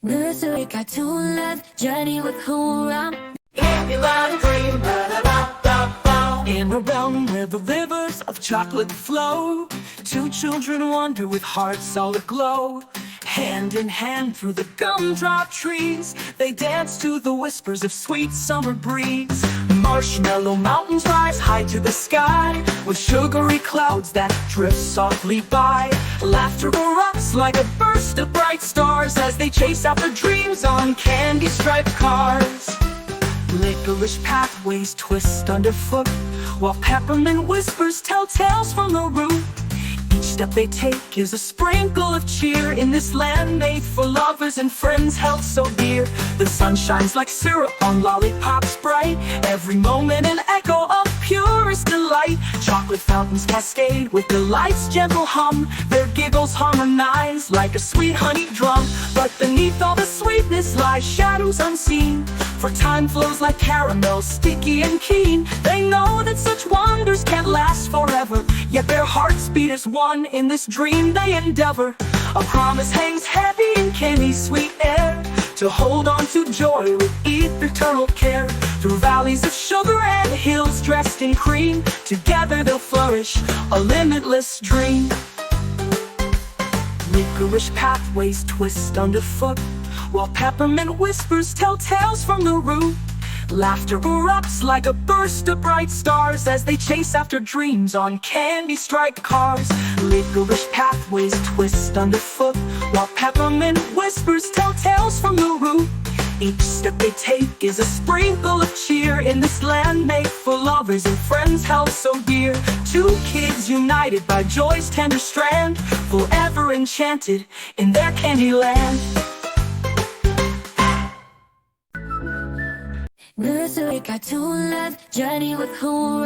Nursery cartoon love journey with who If you love a dream, ba-da-ba-ba-ba. In a realm where the rivers of chocolate flow, two children wander with hearts all aglow. Hand in hand through the gumdrop trees, they dance to the whispers of sweet summer breeze. Marshmallow mountains rise high to the sky, with sugary clouds that drift softly by. Laughter erupts like a burst of bright stars as they chase after dreams on candy-striped cars. Licorice pathways twist underfoot, while peppermint whispers tell tales from the root. Each step they take is a sprinkle of cheer in this land made for lovers and friends held so dear. The sun shines like syrup on lollipops bright, every moment an echo of purest delight. Chocolate fountains cascade with delight's gentle hum, their giggles harmonize like a sweet honey drum. But beneath all the sweetness lie shadows unseen, for time flows like caramel, sticky and keen. They know that such wonders can't last forever, yet their hearts beat as one in this dream they endeavor. A promise hangs heavy in candy's sweet air, to hold on to joy with eternal care. Through valleys of sugar and hills dressed in cream, together they'll flourish, a limitless dream. Licorice pathways twist underfoot, while peppermint whispers tell tales from the root. Laughter erupts like a burst of bright stars as they chase after dreams on candy-striped cars. Licorice pathways twist underfoot, while peppermint whispers tell tales from the root. Each step they take is a sprinkle of cheer in this land made for lovers and friends held so dear. Two kids united by joy's tender strand, forever enchanted in their candy land. Nursery cartoon love journey with who